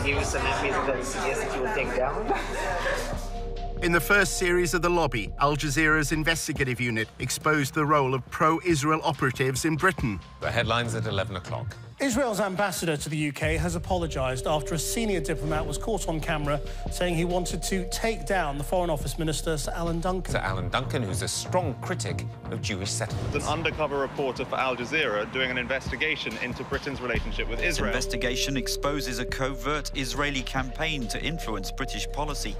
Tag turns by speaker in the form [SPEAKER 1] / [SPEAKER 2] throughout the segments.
[SPEAKER 1] give you some enemies of the Palestinians that you will take down?
[SPEAKER 2] In the first series of The Lobby, Al Jazeera's investigative unit exposed the role of pro-Israel operatives in Britain.
[SPEAKER 3] The headlines at 11 o'clock.
[SPEAKER 4] Israel's ambassador to the UK has apologised after a senior diplomat was caught on camera saying he wanted to take down the Foreign Office Minister, Sir Alan Duncan.
[SPEAKER 3] Sir Alan Duncan, who's a strong critic of Jewish settlements.
[SPEAKER 5] An undercover reporter for Al Jazeera doing an investigation into Britain's relationship with Israel.
[SPEAKER 6] This investigation exposes a covert Israeli campaign to influence British policy.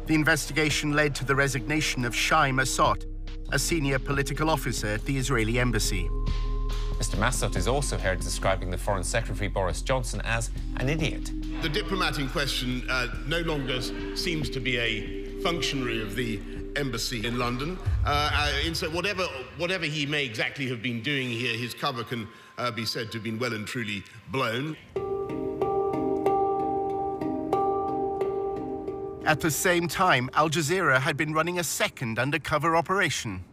[SPEAKER 2] The investigation led to the resignation of Shai Massot, a senior political officer at the Israeli embassy.
[SPEAKER 3] Mr. Massot is also heard describing the Foreign Secretary Boris Johnson as an idiot.
[SPEAKER 7] The diplomat in question no longer seems to be a functionary of the embassy in London. And so whatever he may exactly have been doing here, his cover can be said to have been well and truly blown.
[SPEAKER 2] At the same time, Al Jazeera had been running a second undercover operation.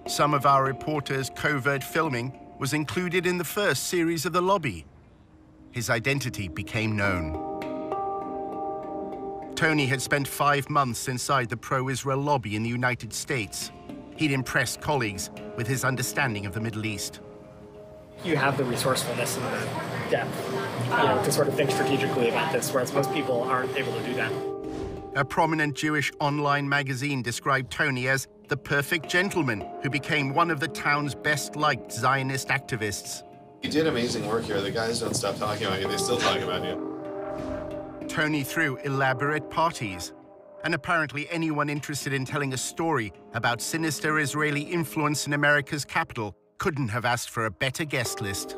[SPEAKER 2] Some of our reporters' covert filming was included in the first series of The Lobby. His identity became known. Tony had spent 5 months inside the pro-Israel lobby in the United States. He'd impressed colleagues with his understanding of the Middle East.
[SPEAKER 1] You have the resourcefulness and the depth, to sort of think strategically about this, whereas most people aren't able to do that.
[SPEAKER 2] A prominent Jewish online magazine described Tony as the perfect gentleman who became one of the town's best-liked Zionist activists.
[SPEAKER 8] You did amazing work here. The guys don't stop talking about you. They still talk about you.
[SPEAKER 2] Tony threw elaborate parties, and apparently anyone interested in telling a story about sinister Israeli influence in America's capital couldn't have asked for a better guest list.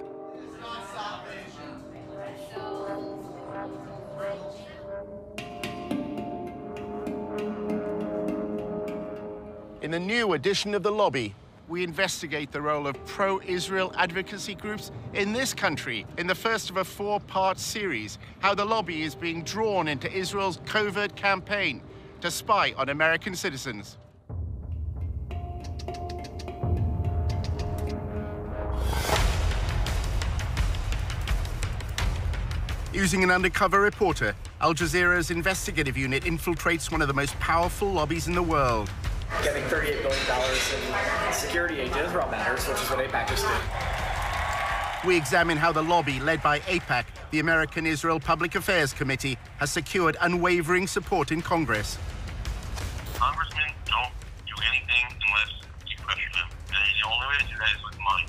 [SPEAKER 2] In a new edition of The Lobby, we investigate the role of pro-Israel advocacy groups in this country in the first of a 4-part series, how the lobby is being drawn into Israel's covert campaign to spy on American citizens. Using an undercover reporter, Al Jazeera's investigative unit infiltrates one of the most powerful lobbies in the world.
[SPEAKER 1] Getting $38 billion in security aid to Israel matters, which is what AIPAC is doing.
[SPEAKER 2] We examine how the lobby, led by AIPAC, the American Israel Public Affairs Committee, has secured unwavering support in Congress.
[SPEAKER 9] Congressmen don't do anything unless you pressure them. And the only way to do that is with money.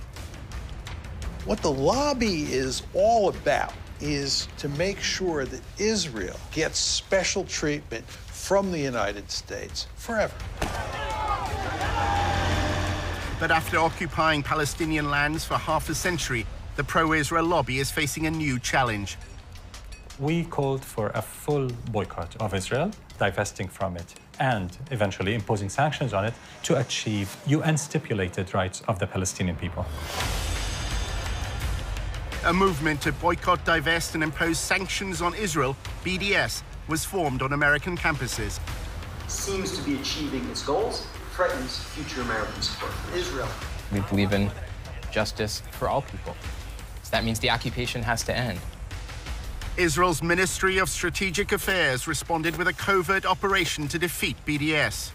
[SPEAKER 10] What the lobby is all about is to make sure that Israel gets special treatment from the United States forever.
[SPEAKER 2] But after occupying Palestinian lands for half a century, the pro-Israel lobby is facing a new challenge.
[SPEAKER 11] We called for a full boycott of Israel, divesting from it, and eventually imposing sanctions on it to achieve UN-stipulated rights of the Palestinian people.
[SPEAKER 2] A movement to boycott, divest, and impose sanctions on Israel, BDS, was formed on American campuses.
[SPEAKER 12] Seems to be achieving its goals, threatens future American support for Israel.
[SPEAKER 13] We believe in justice for all people. So that means the occupation has to end.
[SPEAKER 2] Israel's Ministry of Strategic Affairs responded with a covert operation to defeat BDS.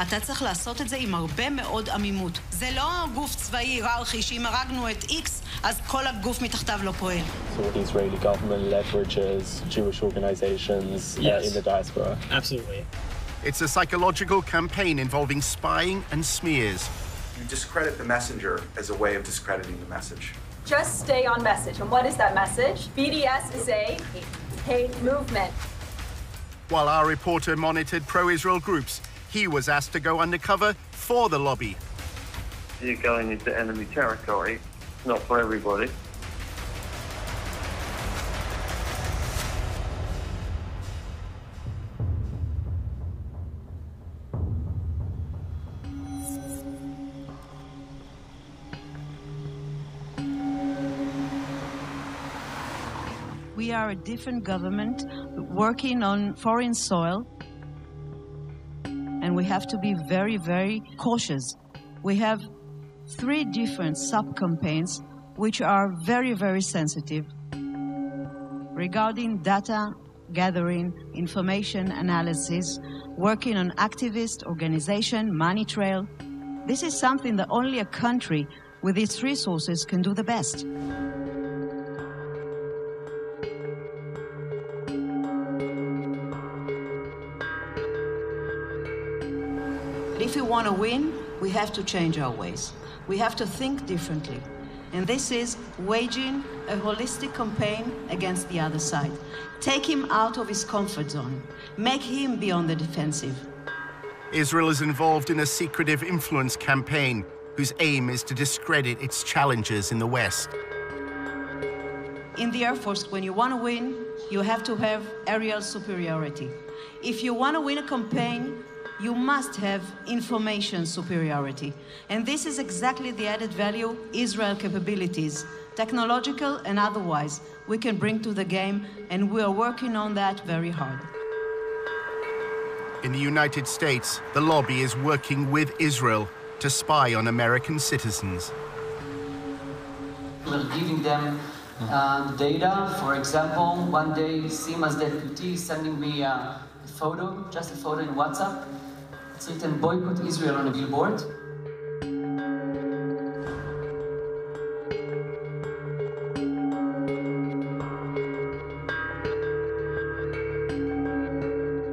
[SPEAKER 14] אתה צריך לעשות את זה עם הרבה מאוד עמימות. זה לא גוף צבאי היררכי שאם הרגנו את X, אז כל הגוף מתחתיו לא פועל.
[SPEAKER 15] So the Israeli government leverages Jewish organizations in the diaspora.
[SPEAKER 1] Absolutely.
[SPEAKER 2] It's a psychological campaign involving spying and smears.
[SPEAKER 16] You discredit the messenger as a way of discrediting the message.
[SPEAKER 17] Just stay on message. And what is that message? BDS is a hate movement.
[SPEAKER 2] While our reporter monitored pro-Israel groups, he was asked to go undercover for the lobby.
[SPEAKER 9] You're going into enemy territory. It's not for everybody.
[SPEAKER 14] We are a different government working on foreign soil, and we have to be very, very cautious. We have 3 different sub-campaigns which are very, very sensitive. regarding data gathering, information analysis, working on activist organization, money trail. This is something that only a country with its resources can do the best. If we want to win, we have to change our ways. We have to think differently. And this is waging a holistic campaign against the other side. Take him out of his comfort zone. Make him be on the defensive.
[SPEAKER 2] Israel is involved in a secretive influence campaign whose aim is to discredit its challengers in the West.
[SPEAKER 14] In the Air Force, when you want to win, you have to have aerial superiority. If you want to win a campaign, you must have information superiority. And this is exactly the added value Israel capabilities, technological and otherwise, we can bring to the game, and we are working on that very hard.
[SPEAKER 2] In the United States, the lobby is working with Israel to spy on American citizens.
[SPEAKER 12] We're giving them data. For example, one day, Sima's deputy sending me a photo, just a photo in WhatsApp. It's written, boycott Israel on a billboard.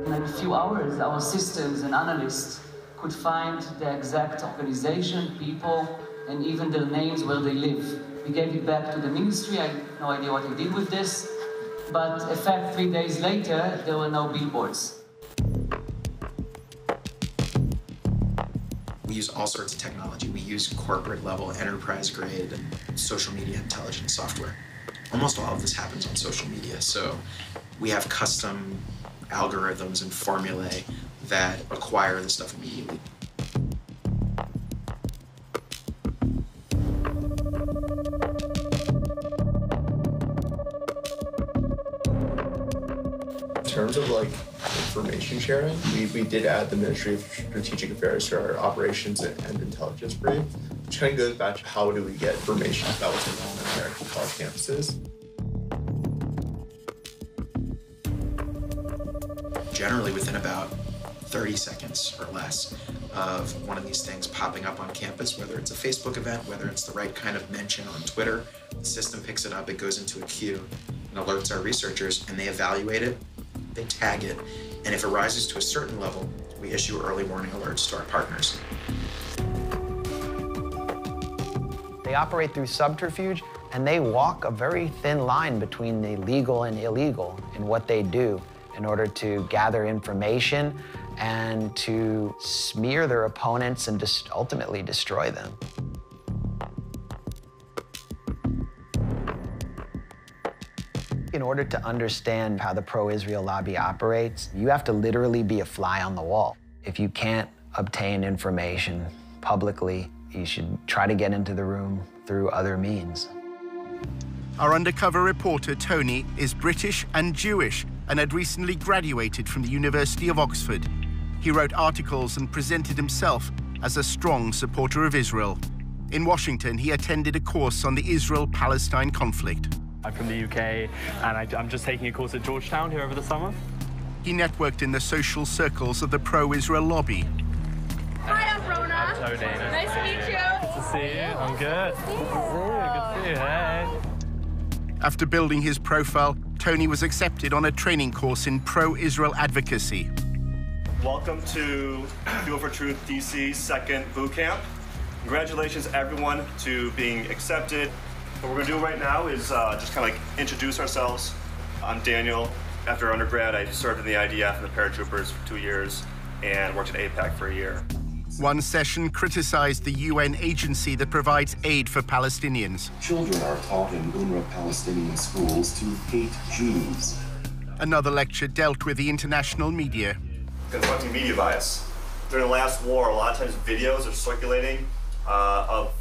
[SPEAKER 12] In a few hours, our systems and analysts could find the exact organization, people, and even their names where they live. We gave it back to the ministry. I have no idea what they did with this. But in fact, 3 days later, there were no billboards.
[SPEAKER 18] We use all sorts of technology. We use corporate-level, enterprise-grade social media intelligence software. Almost all of this happens on social media, so we have custom algorithms and formulae that acquire the stuff immediately.
[SPEAKER 15] In terms of like information sharing, we did add the Ministry of Strategic Affairs to our operations and intelligence brief, which kind of goes back to how do we get information about what's going on in American college campuses.
[SPEAKER 18] Generally within about 30 seconds or less of one of these things popping up on campus, whether it's a Facebook event, whether it's the right kind of mention on Twitter, the system picks it up, it goes into a queue and alerts our researchers, and they evaluate it, they tag it, and if it rises to a certain level, we issue early warning alerts to our partners.
[SPEAKER 19] They operate through subterfuge, and they walk a very thin line between the legal and illegal in what they do in order to gather information and to smear their opponents and just ultimately destroy them. In order to understand how the pro-Israel lobby operates, you have to literally be a fly on the wall. If you can't obtain information publicly, you should try to get into the room through other means.
[SPEAKER 2] Our undercover reporter, Tony, is British and Jewish and had recently graduated from the University of Oxford. He wrote articles and presented himself as a strong supporter of Israel. In Washington, he attended a course on the Israel-Palestine conflict.
[SPEAKER 20] I'm from the UK, and I'm just taking a course at Georgetown here over the summer.
[SPEAKER 2] He networked in the social circles of the pro-Israel lobby.
[SPEAKER 21] Hi, I'm Rona.
[SPEAKER 20] I'm Tony.
[SPEAKER 21] Nice to meet you.
[SPEAKER 20] Good to see you. I'm good. Good to see you. Hey.
[SPEAKER 2] After building his profile, Tony was accepted on a training course in pro-Israel advocacy.
[SPEAKER 22] Welcome to Fuel for Truth DC's second boot camp. Congratulations, everyone, to being accepted. What we're going to do right now is just kind of like introduce ourselves. I'm Daniel. After undergrad, I served in the IDF and the paratroopers for 2 years and worked at AIPAC for a year.
[SPEAKER 2] One session criticized the UN agency that provides aid for Palestinians.
[SPEAKER 23] Children are taught in UNRWA Palestinian schools to hate Jews.
[SPEAKER 2] Another lecture dealt with the international media.
[SPEAKER 22] Confronting media bias. During the last war, a lot of times videos are circulating of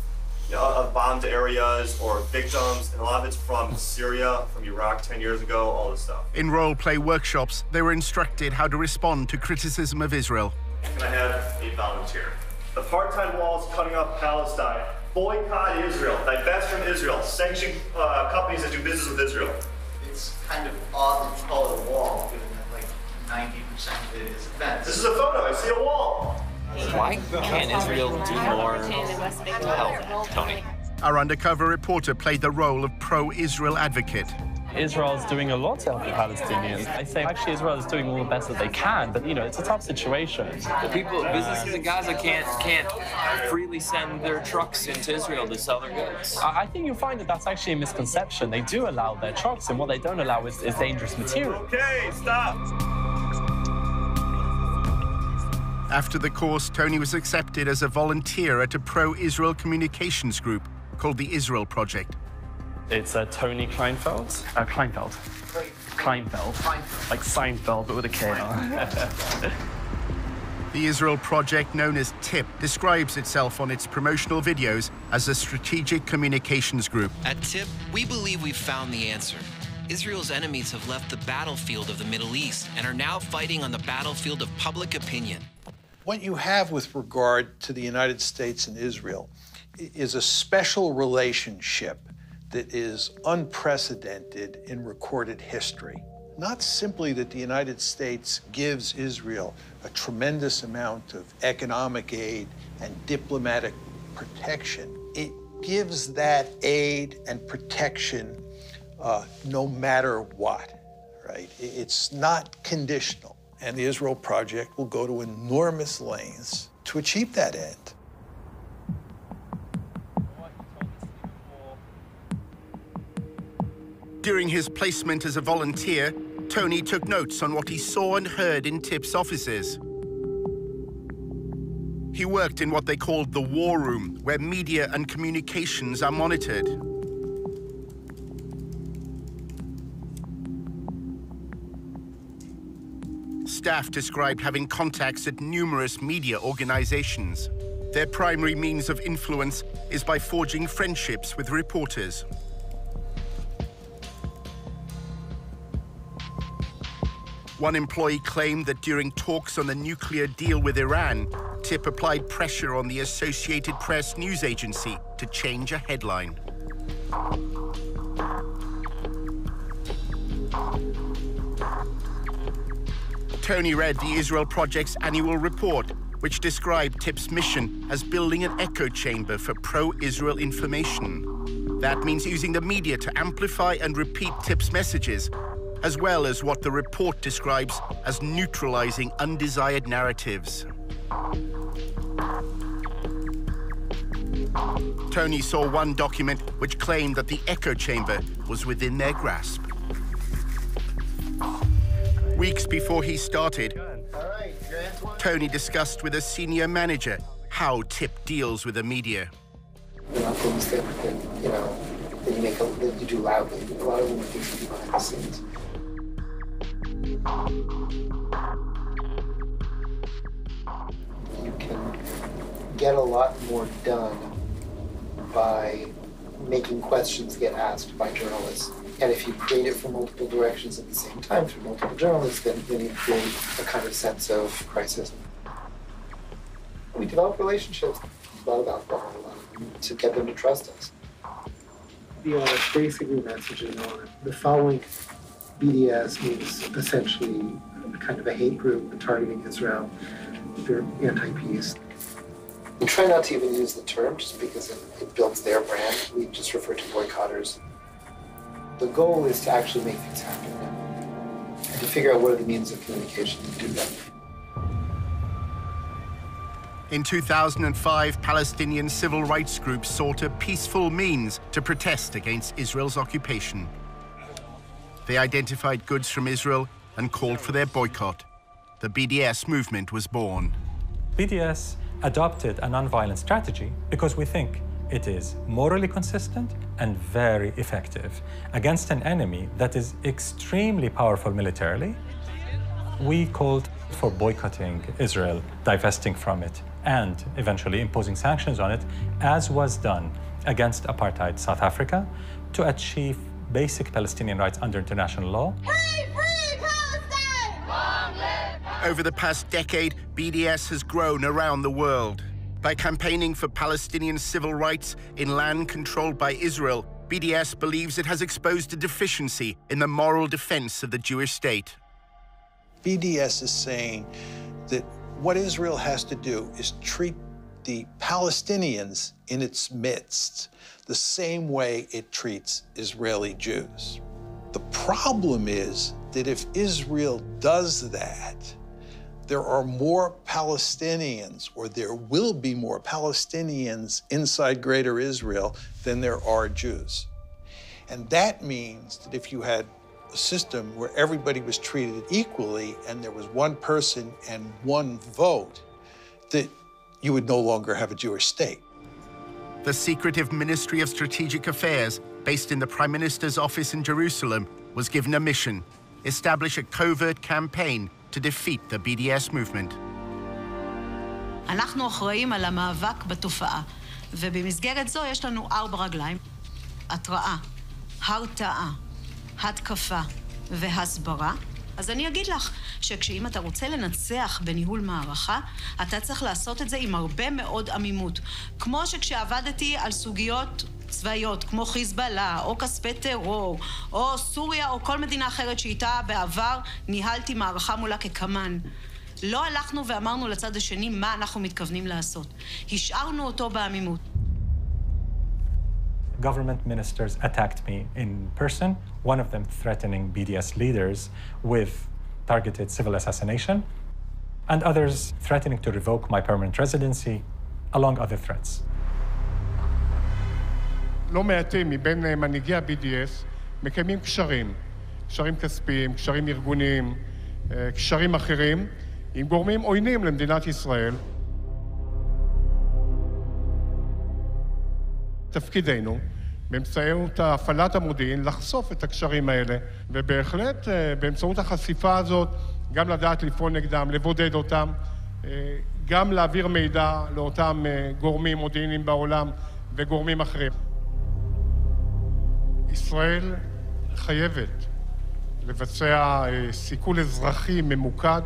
[SPEAKER 22] bombed areas or victims, and a lot of it's from Syria, from Iraq 10 years ago, all this stuff.
[SPEAKER 2] In role-play workshops, they were instructed how to respond to criticism of Israel.
[SPEAKER 22] Can I have a volunteer? The part-time walls cutting off Palestine. Boycott Israel. Divest from Israel. Sanction companies that do business with Israel.
[SPEAKER 4] it's kind of odd to call it a wall, given that like 90% of it is a fence.
[SPEAKER 22] This is a photo. I see a wall.
[SPEAKER 5] Why can't Israel do more to help, Tony?
[SPEAKER 2] Our undercover reporter played the role of pro-Israel advocate.
[SPEAKER 20] Israel's doing a lot to help the Palestinians. I say actually Israel is doing all the best that they can, but it's a tough situation.
[SPEAKER 5] The businesses in Gaza can't freely send their trucks into Israel to sell their goods.
[SPEAKER 20] I think you'll find that that's actually a misconception. They do allow their trucks, and what they don't allow is dangerous material.
[SPEAKER 22] Okay, stop.
[SPEAKER 2] After the course, Tony was accepted as a volunteer at a pro-Israel communications group called the Israel Project.
[SPEAKER 20] It's Tony Kleinfeld. Kleinfeld. Like Seinfeld, but with a K on.
[SPEAKER 2] The Israel Project, known as TIP, describes itself on its promotional videos as a strategic communications group.
[SPEAKER 6] At TIP, we believe we've found the answer. Israel's enemies have left the battlefield of the Middle East and are now fighting on the battlefield of public opinion.
[SPEAKER 10] What you have with regard to the United States and Israel is a special relationship that is unprecedented in recorded history. Not simply that the United States gives Israel a tremendous amount of economic aid and diplomatic protection, it gives that aid and protection no matter what, right? It's not conditional. And the Israel Project will go to enormous lengths to achieve that end.
[SPEAKER 2] During his placement as a volunteer, Tony took notes on what he saw and heard in TIP's offices. He worked in what they called the war room, where media and communications are monitored. Staff described having contacts at numerous media organizations. Their primary means of influence is by forging friendships with reporters. One employee claimed that during talks on the nuclear deal with Iran, TIP applied pressure on the Associated Press news agency to change a headline. Tony read the Israel Project's annual report, which described TIP's mission as building an echo chamber for pro-Israel information. That means using the media to amplify and repeat TIP's messages, as well as what the report describes as neutralizing undesired narratives. Tony saw one document which claimed that the echo chamber was within their grasp. Weeks before he started, Tony discussed with a senior manager how TIP deals with the media.
[SPEAKER 24] Things that you do loudly. A lot of them are things you do behind the scenes. You can get a lot more done by making questions get asked by journalists. And if you create it from multiple directions at the same time through multiple journalists, then you create a kind of sense of crisis. We develop relationships, a lot of alcohol, to get them to trust us.
[SPEAKER 25] The basically messages on the following BDS means essentially a kind of a hate group targeting Israel. They're anti-peace.
[SPEAKER 24] We try not to even use the term just because it builds their brand. We just refer to boycotters. The goal is to actually make things happen now and to figure out what are the means of communication to do that.
[SPEAKER 2] In 2005, Palestinian civil rights groups sought a peaceful means to protest against Israel's occupation. They identified goods from Israel and called for their boycott. The BDS movement was born.
[SPEAKER 11] BDS adopted a nonviolent strategy because we think it is morally consistent and very effective against an enemy that is extremely powerful militarily. We called for boycotting Israel, divesting from it, and eventually imposing sanctions on it, as was done against apartheid South Africa, to achieve basic Palestinian rights under international law.
[SPEAKER 21] Free Palestine! Long live!
[SPEAKER 2] Over the past decade, BDS has grown around the world. By campaigning for Palestinian civil rights in land controlled by Israel, BDS believes it has exposed a deficiency in the moral defense of the Jewish state.
[SPEAKER 10] BDS is saying that what Israel has to do is treat the Palestinians in its midst the same way it treats Israeli Jews. The problem is that if Israel does that, there are more Palestinians, or there will be more Palestinians inside Greater Israel than there are Jews. And that means that if you had a system where everybody was treated equally and there was one person and one vote, that you would no longer have a Jewish state.
[SPEAKER 2] The secretive Ministry of Strategic Affairs, based in the Prime Minister's office in Jerusalem, was given a mission: establish a covert campaign to defeat the BDS movement.
[SPEAKER 14] אנחנו אחראים על המאבק בתופעה, ובמסגרת זו יש לנו 4 רגליים: התראה, הרתעה, התקפה והסברה. אז אני אגיד לך שכשאם אתה רוצה לנצח בניהול מערכה, אתה צריך לעשות את זה עם הרבה מאוד עמימות. כמו שכשעבדתי על סוגיות צבאיות, כמו חיזבאללה, או כספי טרור, או סוריה, או כל מדינה אחרת שאיתה בעבר ניהלתי מערכה מולה כקמן. לא הלכנו ואמרנו לצד השני מה אנחנו מתכוונים לעשות. השארנו אותו בעמימות.
[SPEAKER 11] Government ministers attacked me in person, one of them threatening BDS leaders with targeted civil assassination, and others threatening to revoke my permanent residency, along other threats.
[SPEAKER 1] לא מעטים מבין מנהיגי ה-BDS מקיימים קשרים, קשרים כספיים, קשרים ארגוניים, קשרים אחרים, עם גורמים עוינים למדינת ישראל. תפקידנו, באמצעות הפעלת המודיעין, לחשוף את הקשרים האלה, ובהחלט באמצעות החשיפה הזאת, גם לדעת לפעול נגדם, לבודד אותם, גם להעביר מידע לאותם גורמים מודיעיניים בעולם וגורמים אחרים. ישראל חייבת לבצע סיכול אזרחי ממוקד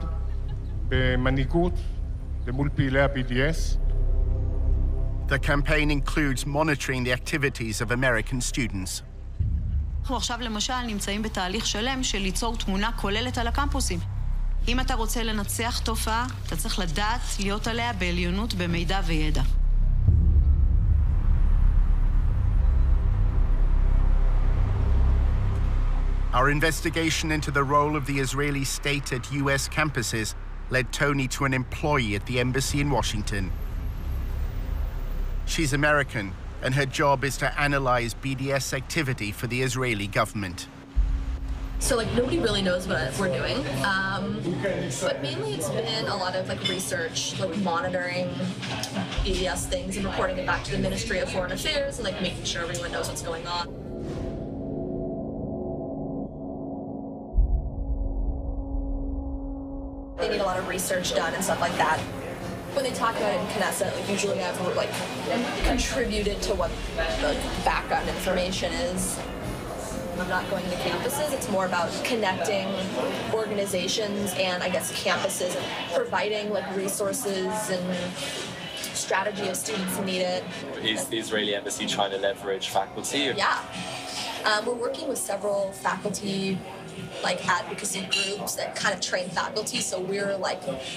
[SPEAKER 1] במנהיגות ומול פעילי ה-BDS.
[SPEAKER 2] The campaign includes monitoring the activities of American students.
[SPEAKER 14] אנחנו עכשיו למשל נמצאים בתהליך שלם של ליצור תמונה כוללת על הקמפוסים. אם אתה רוצה לנצח תופעה, אתה צריך לדעת להיות עליה בעליונות במידע וידע.
[SPEAKER 2] Our investigation into the role of the Israeli state at US campuses led Tony to an employee at the embassy in Washington. She's American, and her job is to analyze BDS activity for the Israeli government.
[SPEAKER 3] So, nobody really knows what we're doing, but mainly it's been a lot of, research, monitoring BDS things and reporting it back to the Ministry of Foreign Affairs and, making sure everyone knows what's going on. They need a lot of research done and stuff like that. When they talk about it in Knesset, usually I've contributed to what the background information is. I'm not going to campuses. It's more about connecting organizations and I guess campuses and providing resources and strategy if students need it.
[SPEAKER 20] Is the Israeli embassy trying to leverage faculty?
[SPEAKER 3] Yeah. We're working with several faculty advocacy groups that kind of train faculty, so we're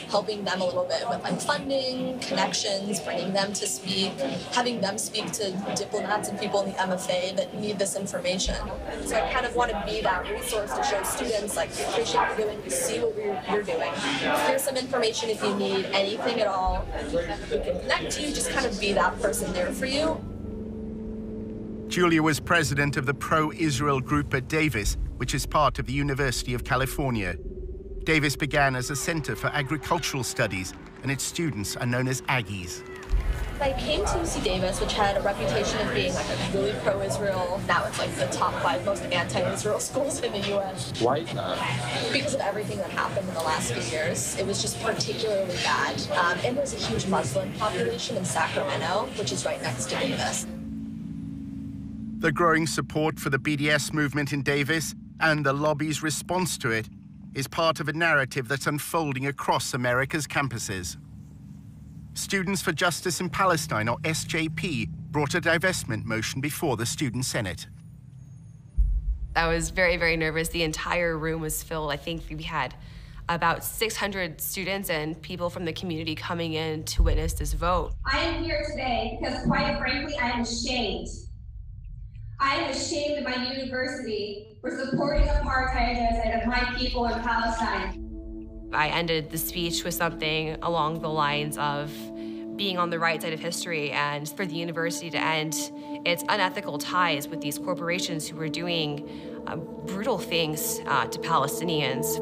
[SPEAKER 3] helping them a little bit with funding, connections, bringing them to speak, having them speak to diplomats and people in the MFA that need this information. So I kind of want to be that resource to show students we appreciate what you're doing, we see what you're doing. Here's some information if you need anything at all. We can connect you, just kind of be that person there for you.
[SPEAKER 2] Julia was president of the pro-Israel group at Davis, which is part of the University of California. Davis began as a center for agricultural studies, and its students are known as Aggies.
[SPEAKER 3] I came to UC Davis, which had a reputation of being a really pro-Israel. Now it's the top 5 most anti-Israel schools in the U.S.
[SPEAKER 20] Why is that?
[SPEAKER 3] Because of everything that happened in the last few years. It was just particularly bad. And there's a huge Muslim population in Sacramento, which is right next to Davis.
[SPEAKER 2] The growing support for the BDS movement in Davis and the lobby's response to it is part of a narrative that's unfolding across America's campuses. Students for Justice in Palestine, or SJP, brought a divestment motion before the Student Senate.
[SPEAKER 7] I was very, very nervous. The entire room was filled. I think we had about 600 students and people from the community coming in to witness this vote.
[SPEAKER 21] I am here today because, quite frankly, I am ashamed. I am ashamed of my university for supporting apartheid genocide of my people in Palestine.
[SPEAKER 7] I ended the speech with something along the lines of being on the right side of history and for the university to end its unethical ties with these corporations who were doing brutal things to Palestinians.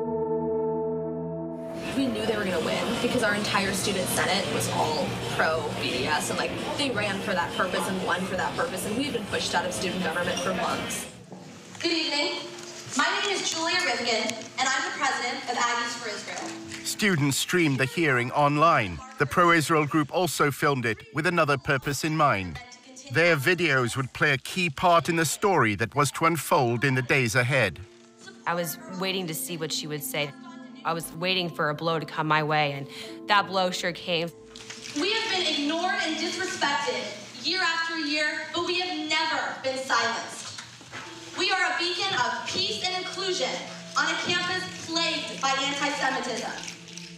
[SPEAKER 3] We knew they were gonna win because our entire student senate was all pro-BDS and like they ran for that purpose and won for that purpose, and we've been pushed out of student government for months.
[SPEAKER 21] Good evening. My name is Julia Rivkin, and I'm the president of Aggies for Israel.
[SPEAKER 2] Students streamed the hearing online. The pro-Israel group also filmed it with another purpose in mind. Their videos would play a key part in the story that was to unfold in the days ahead.
[SPEAKER 7] I was waiting to see what she would say. I was waiting for a blow to come my way, and that blow sure came.
[SPEAKER 21] We have been ignored and disrespected year after year, but we have never been silenced. We are a beacon of peace and inclusion on a campus plagued by anti-Semitism.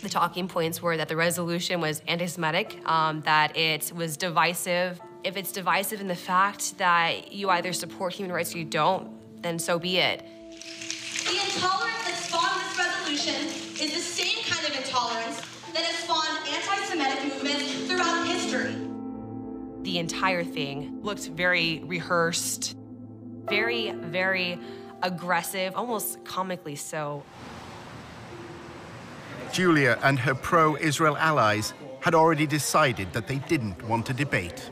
[SPEAKER 7] The talking points were that the resolution was anti-Semitic, that it was divisive. If it's divisive in the fact that you either support human rights or you don't, then so be it.
[SPEAKER 21] The intolerance that spawned this resolution is the same kind of intolerance that has spawned anti-Semitic movements throughout history.
[SPEAKER 7] The entire thing looked very rehearsed, very, very aggressive, almost comically so.
[SPEAKER 2] Julia and her pro-Israel allies had already decided that they didn't want to debate.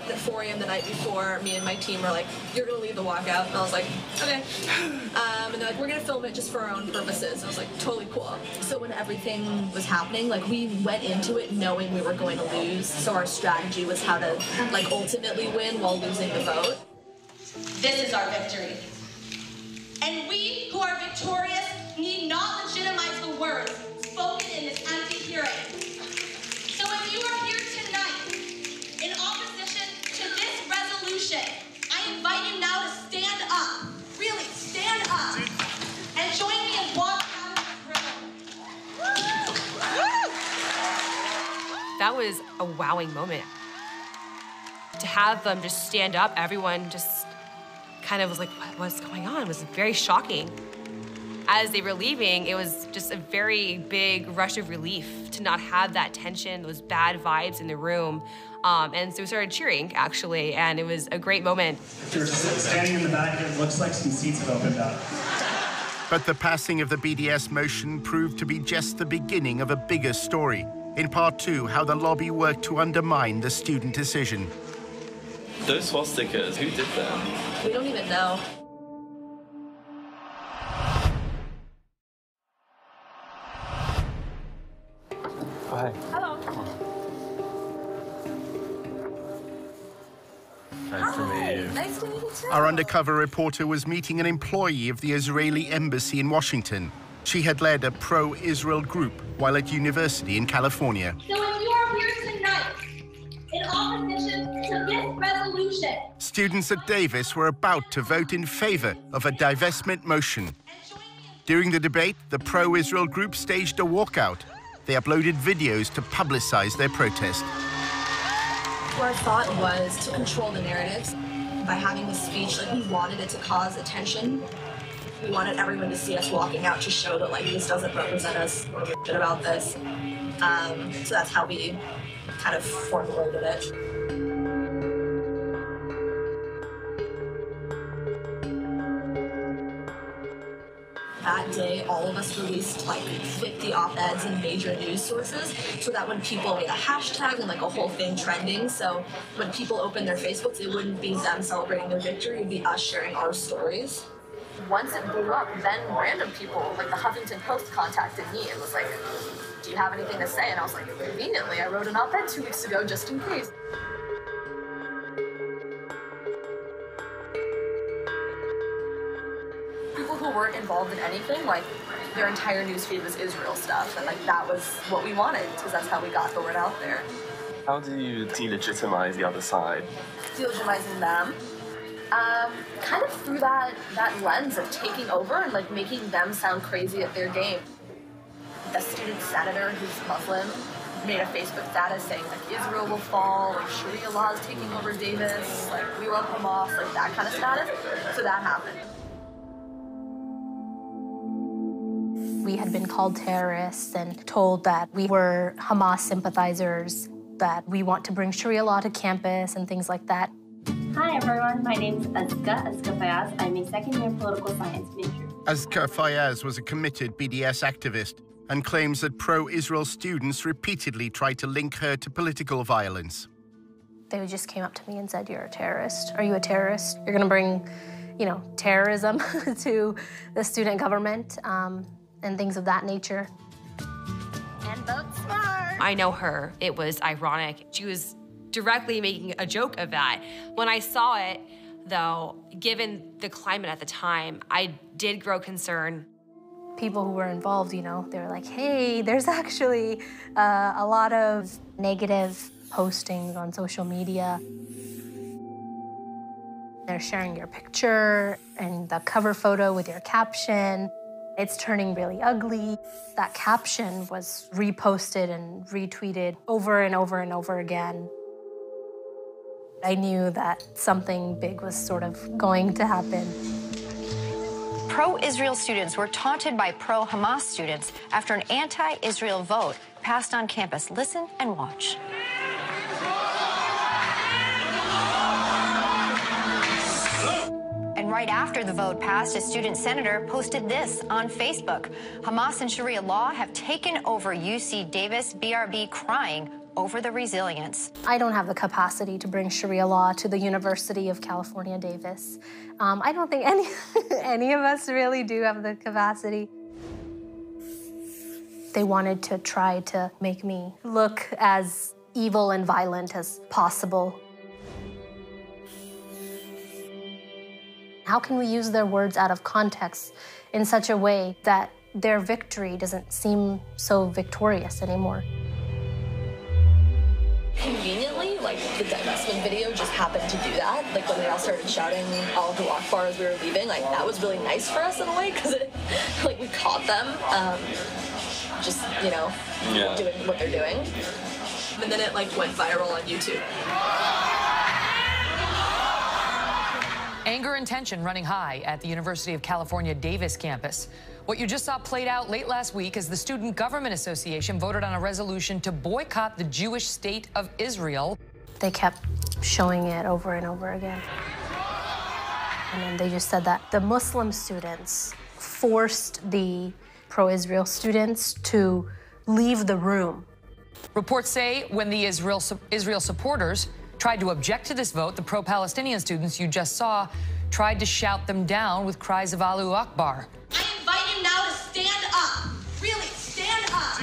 [SPEAKER 3] At 4 a.m. the night before, me and my team were like, you're gonna lead the walkout. And I was like, okay. And they're like, we're gonna film it just for our own purposes. I was like, totally cool. So when everything was happening, like we went into it knowing we were going to lose. So our strategy was how to like ultimately win while losing the vote.
[SPEAKER 21] This is our victory. And we who are victorious need not legitimize the words spoken in this empty hearing. So if you are here tonight in opposition to this resolution, I invite you now to stand up, really stand up, and join me in walking out of this room.
[SPEAKER 7] That was a wowing moment. To have them just stand up, everyone just kind of was like, what's going on? It was very shocking. As they were leaving, it was just a very big rush of relief to not have that tension, those bad vibes in the room. And so we started cheering, actually, and it was a great moment.
[SPEAKER 8] If you're standing in the back, it looks like some seats have opened up.
[SPEAKER 2] But the passing of the BDS motion proved to be just the beginning of a bigger story. In part 2, how the lobby worked to undermine the student decision.
[SPEAKER 20] Those swastikas, who did them?
[SPEAKER 3] We don't even know.
[SPEAKER 20] Hi.
[SPEAKER 3] Hello.
[SPEAKER 20] Nice to meet you.
[SPEAKER 3] Nice to meet you too.
[SPEAKER 2] Our undercover reporter was meeting an employee of the Israeli embassy in Washington. She had led a pro-Israel group while at university in California.
[SPEAKER 21] So if you are here tonight in opposition to this resolution,
[SPEAKER 2] Students at Davis were about to vote in favor of a divestment motion. During the debate, the pro-Israel group staged a walkout. They uploaded videos to publicize their protest.
[SPEAKER 3] Our thought was to control the narratives. By having this speech, like we wanted it to cause attention. We wanted everyone to see us walking out to show that like this doesn't represent us or give a shit about this. So that's how we kind of formulated it. That day, all of us released like 50 op-eds in major news sources so that when people made a hashtag and like a whole thing trending, so when people opened their Facebooks, it wouldn't be them celebrating their victory, it'd be us sharing our stories. Once it blew up, then random people, like the Huffington Post contacted me and was like, do you have anything to say? And I was like, conveniently, I wrote an op-ed 2 weeks ago just in case. People who weren't involved in anything, like their entire newsfeed was Israel stuff, and like that was what we wanted, because that's how we got the word out there.
[SPEAKER 20] How do you delegitimize the other side?
[SPEAKER 3] Delegitimizing them. Kind of through that lens of taking over and like making them sound crazy at their game. The student senator who's Muslim made a Facebook status saying like Israel will fall, like Sharia law is taking over Davis, like we love Hamas, like that kind of status. So that happened.
[SPEAKER 9] We had been called terrorists and told that we were Hamas sympathizers, that we want to bring Sharia law to campus and things like that.
[SPEAKER 12] Hi everyone, my name is Azka Fayaz. I'm a second-year political science major.
[SPEAKER 2] Azka Fayaz was a committed BDS activist and claims that pro-Israel students repeatedly tried to link her to political violence.
[SPEAKER 9] They just came up to me and said, "You're a terrorist. Are you a terrorist? You're going to bring, terrorism to the student government," and things of that nature.
[SPEAKER 3] And vote smart.
[SPEAKER 7] I know her. It was ironic. She was directly making a joke of that. When I saw it, though, given the climate at the time, I did grow concerned.
[SPEAKER 9] People who were involved, they were like, "Hey, there's actually a lot of negative postings on social media. They're sharing your picture and the cover photo with your caption. It's turning really ugly." That caption was reposted and retweeted over and over and over again. I knew that something big was sort of going to happen.
[SPEAKER 13] Pro-Israel students were taunted by pro-Hamas students after an anti-Israel vote passed on campus. Listen and watch. And right after the vote passed, a student senator posted this on Facebook. Hamas and Sharia law have taken over UC Davis, BRB crying over the resilience.
[SPEAKER 9] I don't have the capacity to bring Sharia law to the University of California, Davis. I don't think any of us really do have the capacity. They wanted to try to make me look as evil and violent as possible. How can we use their words out of context in such a way that their victory doesn't seem so victorious anymore?
[SPEAKER 3] Conveniently, like the divestment video just happened to do that. Like when we all started shouting Allahu Akbar as we were leaving, like that was really nice for us in a way because like we caught them just, doing what they're doing. And then it like went viral on YouTube.
[SPEAKER 16] Anger and tension running high at the University of California Davis campus. What you just saw played out late last week as the Student Government Association voted on a resolution to boycott the Jewish state of Israel.
[SPEAKER 9] They kept showing it over and over again. And then they just said that the Muslim students forced the pro-Israel students to leave the room.
[SPEAKER 16] Reports say when the Israel supporters tried to object to this vote, the pro-Palestinian students you just saw tried to shout them down with cries of Allahu Akbar.
[SPEAKER 21] I invite you now to stand up. Really, stand up.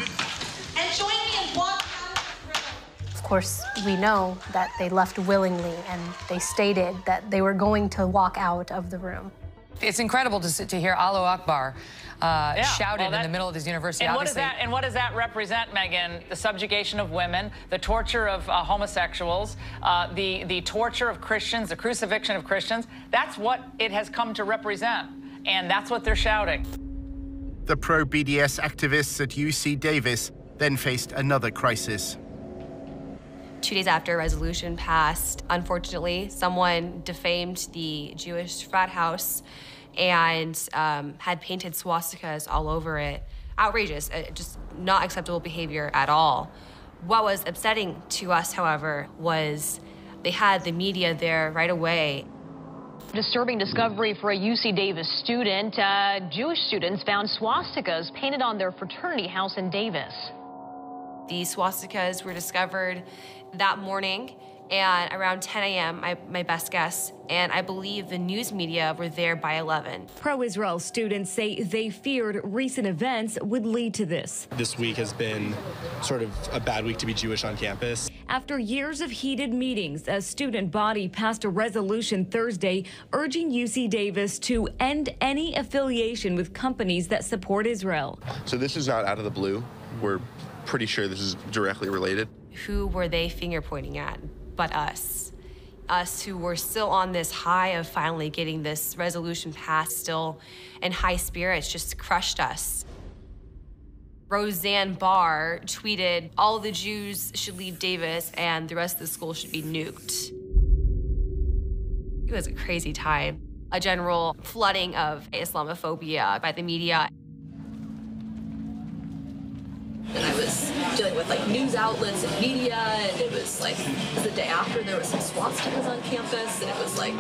[SPEAKER 21] And join me in walking out of the room.
[SPEAKER 9] Of course, we know that they left willingly, and they stated that they were going to walk out of the room.
[SPEAKER 16] It's incredible to hear Allahu Akbar shouted in the middle of this university.
[SPEAKER 17] And what does that represent, Megan? The subjugation of women, the torture of homosexuals, the torture of Christians, the crucifixion of Christians. That's what it has come to represent, and that's what they're shouting.
[SPEAKER 2] The pro-BDS activists at UC Davis then faced another crisis.
[SPEAKER 7] 2 days after a resolution passed, unfortunately, someone defamed the Jewish frat house and had painted swastikas all over it. Outrageous, just not acceptable behavior at all. What was upsetting to us, however, was they had the media there right away.
[SPEAKER 13] Disturbing discovery for a UC Davis student. Jewish students found swastikas painted on their fraternity house in Davis.
[SPEAKER 7] These swastikas were discovered that morning, and around 10 a.m., my best guess, and I believe the news media were there by 11.
[SPEAKER 26] Pro-Israel students say they feared recent events would lead to this.
[SPEAKER 27] This week has been sort of a bad week to be Jewish on campus.
[SPEAKER 26] After years of heated meetings, a student body passed a resolution Thursday urging UC Davis to end any affiliation with companies that support Israel.
[SPEAKER 15] So this is not out of the blue. We're pretty sure this is directly related.
[SPEAKER 7] Who were they finger pointing at but us? Us who were still on this high of finally getting this resolution passed, still in high spirits, just crushed us. Roseanne Barr tweeted, all the Jews should leave Davis and the rest of the school should be nuked. It was a crazy time. A general flooding of Islamophobia by the media. And I was dealing with like news outlets and media, and it was like the day after there was some swastikas on campus, and it was like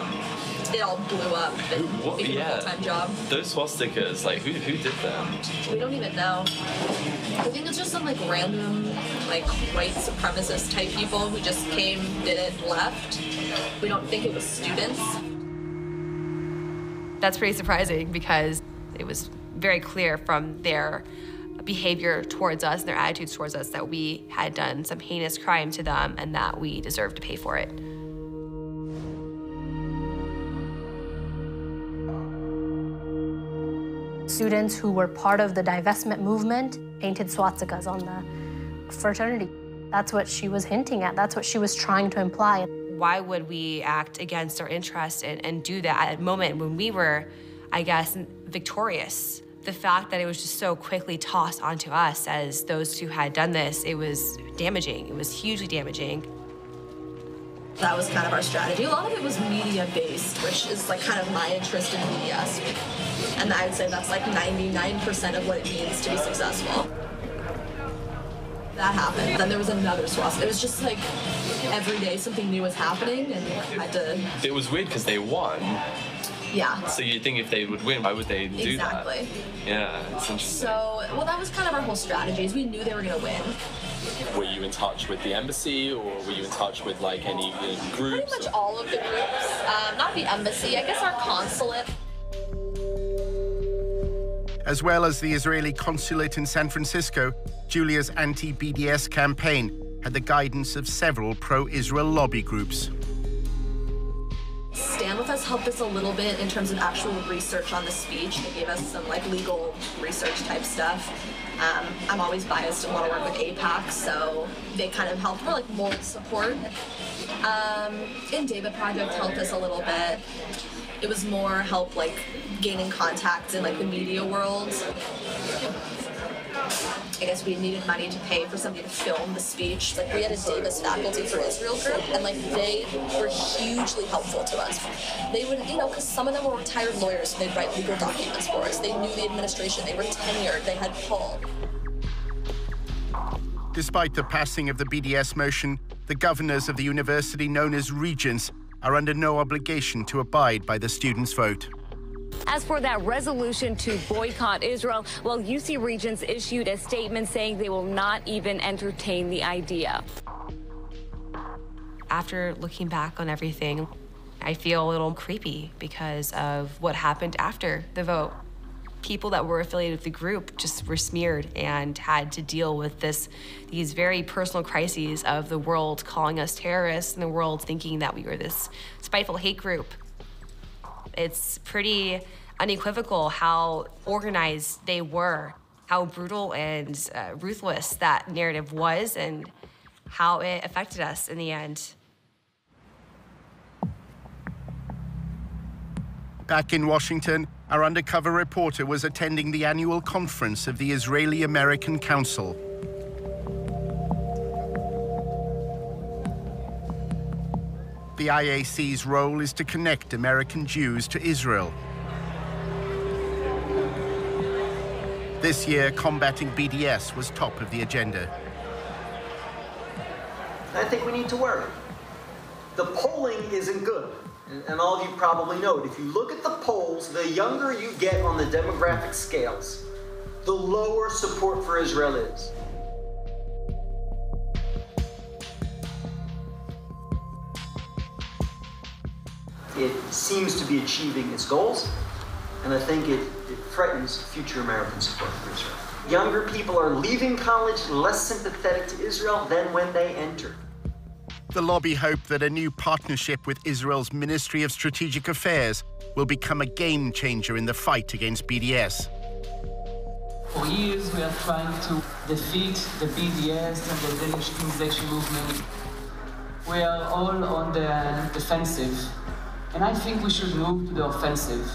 [SPEAKER 7] it all blew up and became a full-time job.
[SPEAKER 20] Those swastikas, like who did them?
[SPEAKER 3] We don't even know. I think it's just some like random like white supremacist type people who just came, did it, and left. We don't think it was students.
[SPEAKER 7] That's pretty surprising because it was very clear from their behavior towards us and their attitudes towards us that we had done some heinous crime to them and that we deserved to pay for it.
[SPEAKER 9] Students who were part of the divestment movement painted swastikas on the fraternity. That's what she was hinting at. That's what she was trying to imply.
[SPEAKER 7] Why would we act against our interests and do that at a moment when we were, I guess, victorious? The fact that it was just so quickly tossed onto us as those who had done this, it was damaging. It was hugely damaging.
[SPEAKER 3] That was kind of our strategy. A lot of it was media-based, which is like kind of my interest in media. And I would say that's like 99% of what it means to be successful. That happened. Then there was another swastika. It was just like every day something new was happening, and I had to...
[SPEAKER 20] It was weird because they won.
[SPEAKER 3] Yeah.
[SPEAKER 20] So you'd think if they would win, why would they do that?
[SPEAKER 3] Exactly.
[SPEAKER 20] Yeah, it's interesting.
[SPEAKER 3] So, well, that was kind of our whole strategy, is we knew they were going to win.
[SPEAKER 20] Were you in touch with the embassy, or were you in touch with like any groups?
[SPEAKER 3] Pretty much all of the groups. Not the embassy, I guess our consulate.
[SPEAKER 2] As well as the Israeli consulate in San Francisco, Julia's anti-BDS campaign had the guidance of several pro-Israel lobby groups.
[SPEAKER 3] Stand With Us helped us a little bit in terms of actual research on the speech. They gave us some like legal research type stuff. I'm always biased and want to work with AIPAC, so they kind of helped for like moral support. And David Project helped us a little bit. It was more help like gaining contacts in like the media world. I guess we needed money to pay for somebody to film the speech. Like we had a Davis Faculty for Israel group, and like they were hugely helpful to us. They would, you know, because some of them were retired lawyers, so they'd write legal documents for us. They knew the administration, they were tenured, they had pull.
[SPEAKER 2] Despite the passing of the BDS motion, the governors of the university known as regents are under no obligation to abide by the students' vote.
[SPEAKER 26] As for that resolution to boycott Israel, well, UC Regents issued a statement saying they will not even entertain the idea.
[SPEAKER 7] After looking back on everything, I feel a little creepy because of what happened after the vote. People that were affiliated with the group just were smeared and had to deal with these very personal crises of the world calling us terrorists and the world thinking that we were this spiteful hate group. It's pretty unequivocal how organized they were, how brutal and ruthless that narrative was, and how it affected us in the end.
[SPEAKER 2] Back in Washington, our undercover reporter was attending the annual conference of the Israeli-American Council. The IAC's role is to connect American Jews to Israel. This year, combating BDS was top of the agenda.
[SPEAKER 4] I think we need to worry. The polling isn't good, and all of you probably know it. If you look at the polls, the younger you get on the demographic scales, the lower support for Israel is. It seems to be achieving its goals, and I think it threatens future American support for Israel. Younger people are leaving college less sympathetic to Israel than when they entered.
[SPEAKER 2] The lobby hope that a new partnership with Israel's Ministry of Strategic Affairs will become a game changer in the fight against BDS.
[SPEAKER 5] For years, we are trying to defeat the BDS and the delegitimization movement. We are all on the defensive, and I think we should move to the offensive.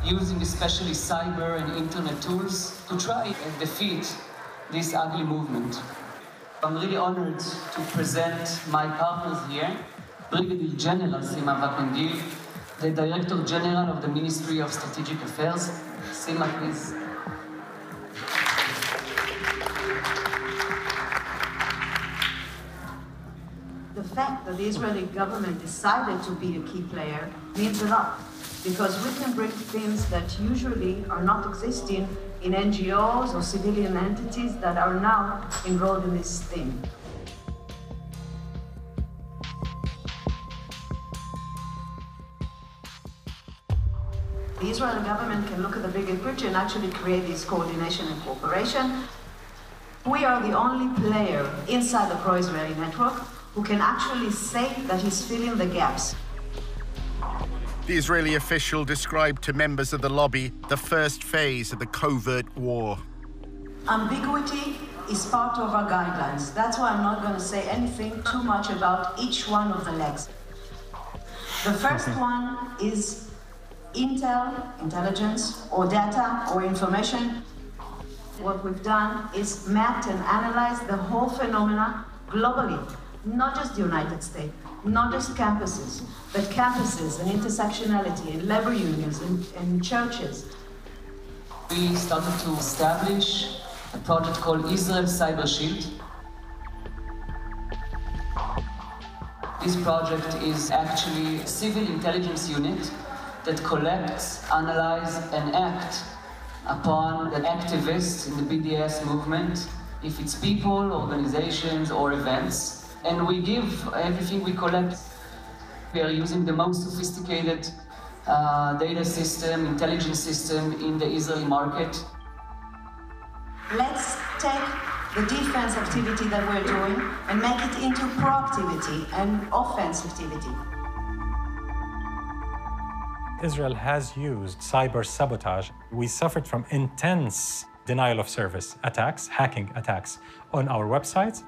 [SPEAKER 5] Using especially cyber and internet tools to try and defeat this ugly movement. I'm really honored to present my partners here, Brigadier General Sima Vakandil, the Director General of the Ministry of Strategic Affairs. Sima, please.
[SPEAKER 14] The fact that the Israeli government decided to be a key player means a lot, because we can bring themes that usually are not existing in NGOs or civilian entities that are now enrolled in this theme. The Israeli government can look at the bigger picture and actually create this coordination and cooperation. We are the only player inside the pro-Israeli network who can actually say that he's filling the gaps.
[SPEAKER 2] The Israeli official described to members of the lobby the first phase of the covert war.
[SPEAKER 14] Ambiguity is part of our guidelines. That's why I'm not going to say anything too much about each one of the legs. The first one is intel, intelligence, or data, or information. What we've done is mapped and analyzed the whole phenomena globally, not just the United States, not just campuses, but campuses and intersectionality and labor unions and churches.
[SPEAKER 5] We started to establish a project called Israel Cyber Shield. This project is actually a civil intelligence unit that collects, analyzes, and acts upon the activists in the BDS movement, if it's people, organizations, or events. And we give everything we collect. We are using the most sophisticated data system, intelligence system in the Israeli market.
[SPEAKER 14] Let's take the defense activity that we're doing and make it into proactivity and offensivity.
[SPEAKER 11] Israel has used cyber sabotage. We suffered from intense denial of service attacks, hacking attacks on our websites.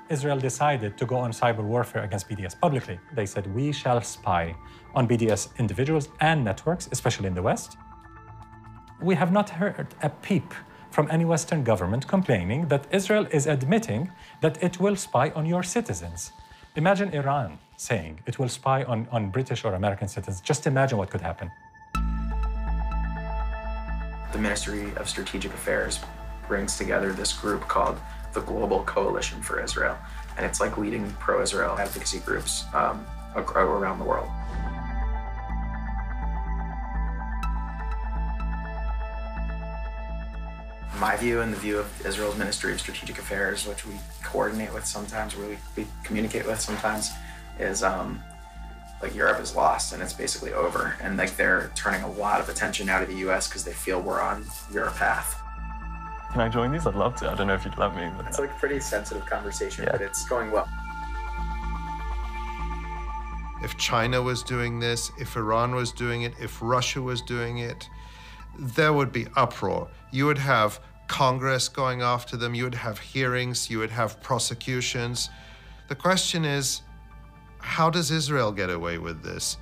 [SPEAKER 11] Israel decided to go on cyber warfare against BDS publicly. They said, we shall spy on BDS individuals and networks, especially in the West. We have not heard a peep from any Western government complaining that Israel is admitting that it will spy on your citizens. Imagine Iran saying it will spy on British or American citizens. Just imagine what could happen.
[SPEAKER 6] The Ministry of Strategic Affairs brings together this group called the Global Coalition for Israel. And it's like leading pro-Israel advocacy groups around the world. My view and the view of Israel's Ministry of Strategic Affairs, which we coordinate with sometimes, we communicate with sometimes, is like Europe is lost and it's basically over. And like they're turning a lot of attention now to the US because they feel we're on your path.
[SPEAKER 20] Can I join these? I'd love to. I don't know if you'd let me. But...
[SPEAKER 6] It's like a pretty sensitive conversation, but it's going well.
[SPEAKER 18] If China was doing this, if Iran was doing it, if Russia was doing it, there would be uproar. You would have Congress going after them, you would have hearings, you would have prosecutions. The question is, how does Israel get away with this?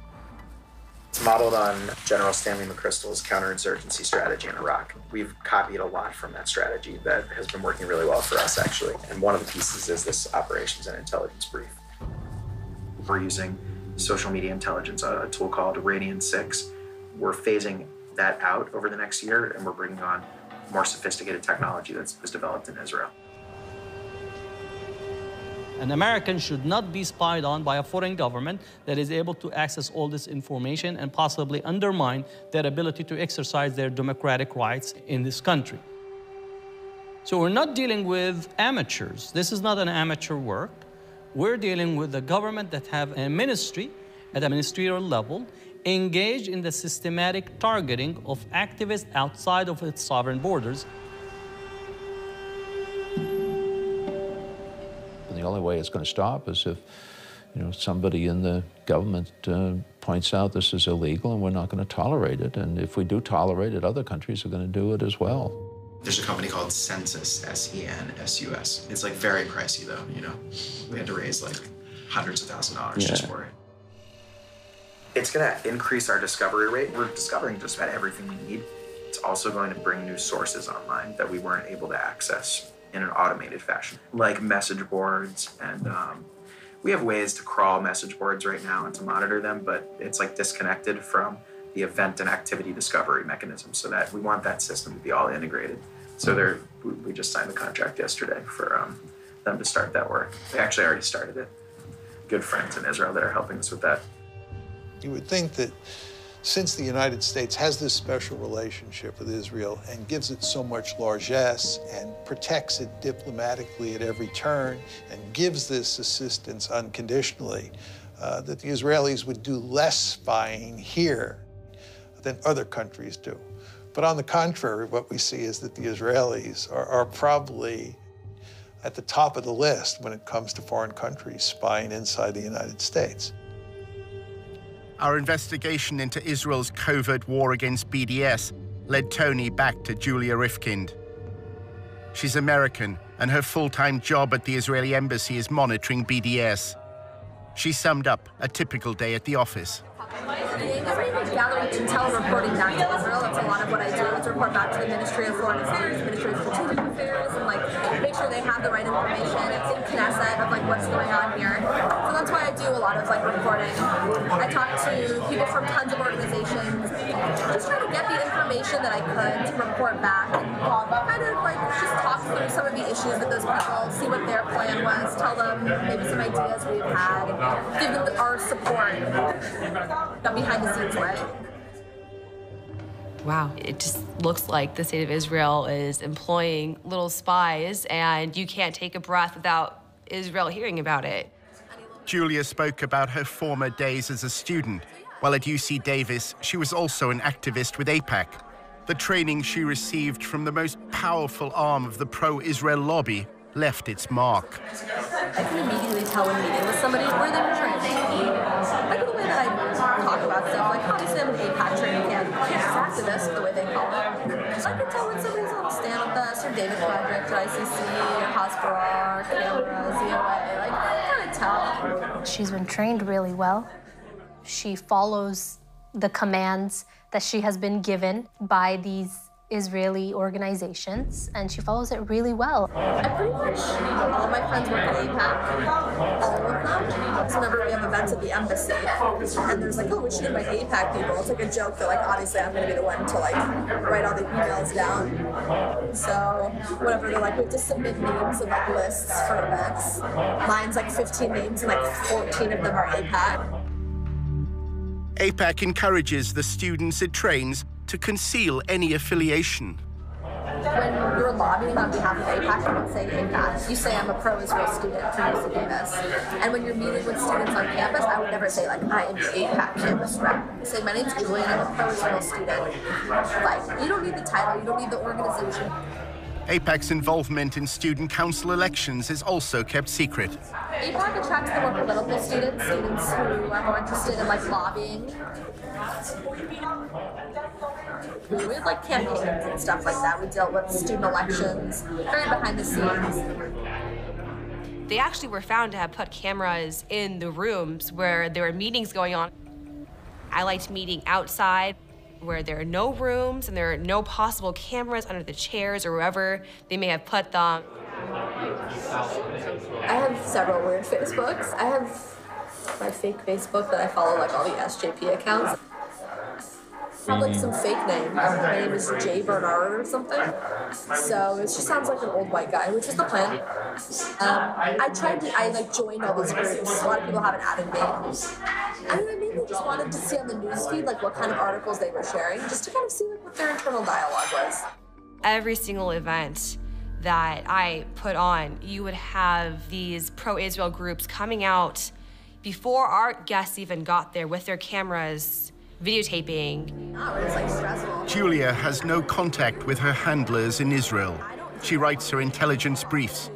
[SPEAKER 6] It's modeled on General Stanley McChrystal's counterinsurgency strategy in Iraq. We've copied a lot from that strategy that has been working really well for us, actually. And one of the pieces is this operations and intelligence brief. We're using social media intelligence, a tool called Radian 6. We're phasing that out over the next year, and we're bringing on more sophisticated technology that was developed in Israel.
[SPEAKER 19] An American should not be spied on by a foreign government that is able to access all this information and possibly undermine their ability to exercise their democratic rights in this country. So we're not dealing with amateurs. This is not an amateur work. We're dealing with a government that have a ministry at a ministerial level engaged in the systematic targeting of activists outside of its sovereign borders.
[SPEAKER 22] The only way it's going to stop is if
[SPEAKER 1] somebody in the government points out this is illegal and we're not going to tolerate it. And if we do tolerate it, other countries are going to do it as well.
[SPEAKER 6] There's a company called Census, S-E-N-S-U-S. It's like very pricey though, We had to raise like hundreds of thousands of dollars just for it. It's going to increase our discovery rate. We're discovering just about everything we need. It's also going to bring new sources online that we weren't able to access in an automated fashion, like message boards. And we have ways to crawl message boards right now and to monitor them, but it's like disconnected from the event and activity discovery mechanism, so that we want that system to be all integrated. So we just signed the contract yesterday for them to start that work. They actually already started it. Good friends in Israel that are helping us with that.
[SPEAKER 8] You would think that since the United States has this special relationship with Israel and gives it so much largesse and protects it diplomatically at every turn and gives this assistance unconditionally, that the Israelis would do less spying here than other countries do. But on the contrary, what we see is that the Israelis are probably at the top of the list when it comes to foreign countries spying inside the United States.
[SPEAKER 2] Our investigation into Israel's covert war against BDS led Tony back to Julia Rifkind. She's American, and her full-time job at the Israeli embassy is monitoring BDS. She summed up a typical day at the office.
[SPEAKER 3] Gathering intel, reporting back to Israel. That's a lot of what I do. Is report back to the Ministry of Foreign Affairs, Ministry of Strategic Affairs, and make sure they have the right information. It's in Knesset of what's going on here. So that's why I do a lot of reporting. I talk to people from tons of organizations, just try to get the information that I could to report back and kind of just talk through some of the issues with those people, see what their plan was, tell them maybe some ideas we've had, give them our support. Behind the scenes way.
[SPEAKER 7] Wow, it just looks like the state of Israel is employing little spies, and you can't take a breath without Israel hearing about it.
[SPEAKER 2] Julia spoke about her former days as a student. While at UC Davis, she was also an activist with AIPAC. The training she received from the most powerful arm of the pro-Israel lobby left its mark.
[SPEAKER 3] I can immediately tell when meeting with somebody where they were trying to be. The way that I talk about stuff, obviously I'm an AIPAC training camp, activist, the way they call it. So I can tell when somebody's on Stand With Us or David Project or ICC or Hospital, Camera, ZOA, I kind of tell.
[SPEAKER 9] She's been trained really well. She follows the commands that she has been given by these Israeli organizations, and she follows it really well.
[SPEAKER 3] I pretty much, all of my friends work at AIPAC, all of them. So whenever we have events at the embassy, and there's oh, we should invite AIPAC people, it's a joke that obviously I'm gonna be the one to write all the emails down. So whenever they're we have to submit names of lists for events, mine's 15 names and 14 of them are AIPAC.
[SPEAKER 2] AIPAC encourages the students it trains to conceal any affiliation.
[SPEAKER 3] When you're lobbying on behalf of AIPAC, you don't say AIPAC. You say I'm a pro-Israel student from UC Davis. And when you're meeting with students on campus, I would never say I am the AIPAC campus rep. I say my name's Julian, I'm a pro-Israel student. You don't need the title, you don't need the organization.
[SPEAKER 2] AIPAC's involvement in student council elections is also kept secret.
[SPEAKER 3] AIPAC attracts the more political students who are more interested in lobbying. We had campaigns and stuff like that. We dealt with student elections, very behind the scenes.
[SPEAKER 7] They actually were found to have put cameras in the rooms where there were meetings going on. I liked meeting outside where there are no rooms and there are no possible cameras under the chairs or wherever they may have put them.
[SPEAKER 3] I have several weird Facebooks. I have my fake Facebook that I follow all the SJP accounts. I have some fake name. My name is Jay Bernard or something. So it just sounds like an old white guy, which is the plan. I joined all these groups. A lot of people haven't added me. I mainly just wanted to see on the newsfeed what kind of articles they were sharing, just to kind of see what their internal dialogue was.
[SPEAKER 7] Every single event that I put on, you would have these pro-Israel groups coming out before our guests even got there with their cameras, videotaping.
[SPEAKER 2] Julia has no contact with her handlers in Israel. She writes her intelligence briefs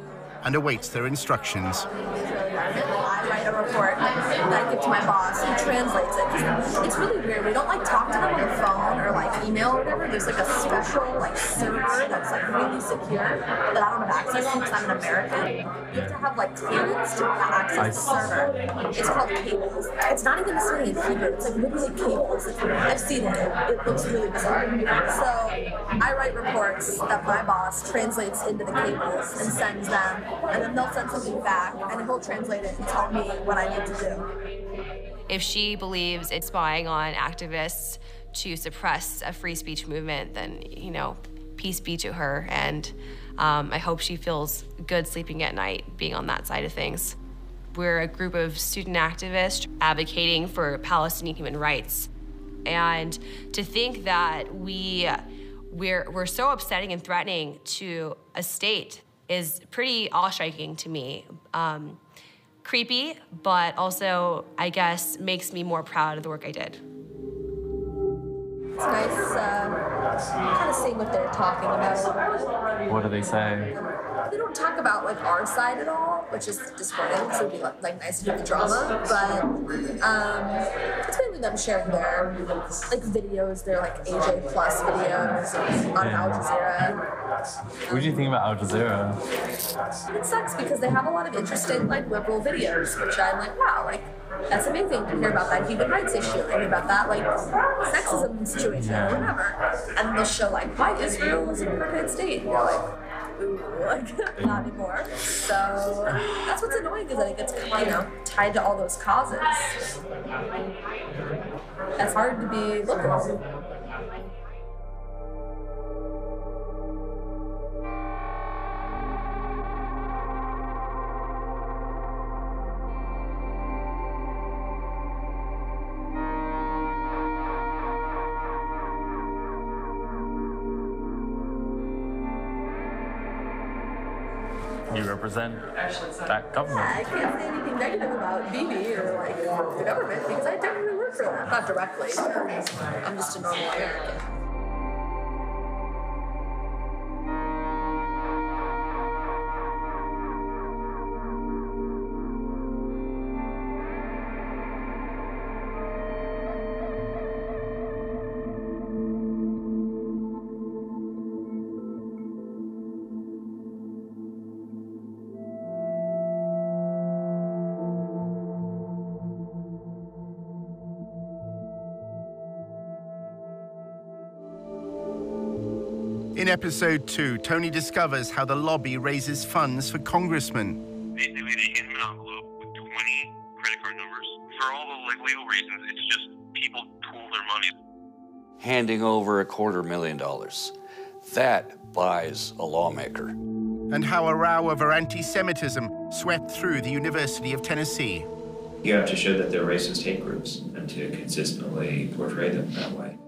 [SPEAKER 2] and awaits their instructions.
[SPEAKER 3] I write a report that I give to my boss, who translates it. It's really weird. We don't like talk to them on the phone or like email or whatever. There's like a special like server that's like really secure that I don't have access to because I'm an American. You have to have like clearance to access the server. It's called cables. It's not even necessarily in Hebrew. It's like literally cables. I've seen it. It looks really bizarre. So I write reports that my boss translates into the cables and sends them, and then they'll send something back, and he'll translate it and tell me what I need to do.
[SPEAKER 7] If she believes it's spying on activists to suppress a free speech movement, then, you know, peace be to her. And I hope she feels good sleeping at night being on that side of things. We're a group of student activists advocating for Palestinian human rights. And to think that we're so upsetting and threatening to a state is pretty awe-striking to me. Creepy, but also, I guess, makes me more proud of the work I did.
[SPEAKER 3] It's nice kind of seeing what they're talking about.
[SPEAKER 20] What do they say?
[SPEAKER 3] They don't talk about like our side at all, which is disappointing. So it'd be like nice to do the drama, but it's mainly them sharing their like videos, their like AJ Plus videos on Al Jazeera.
[SPEAKER 20] What do you think about Al Jazeera?
[SPEAKER 3] It sucks because they have a lot of interesting like liberal videos, which I'm like, wow, like that's amazing to hear about that human rights issue, and hear about that like sexism situation or whatever, and they'll show like why Israel is an apartheid state, and you're like, ooh, like not anymore. So that's what's annoying is that it gets, you know, tied to all those causes. It's hard to be liberal.
[SPEAKER 20] You represent that government.
[SPEAKER 3] Yeah, I can't say anything negative about Bibi or like the government because I technically work for them. Not directly. I'm just a normal American.
[SPEAKER 2] In episode 2, Tony discovers how the lobby raises funds for congressmen.
[SPEAKER 10] Basically, they hand him an envelope with 20 credit card numbers. For all the legal reasons, it's just people pool their money.
[SPEAKER 12] Handing over $250,000. That buys a lawmaker.
[SPEAKER 2] And how a row over anti-Semitism swept through the University of Tennessee.
[SPEAKER 21] You have to show that they're racist hate groups and to consistently portray them that way.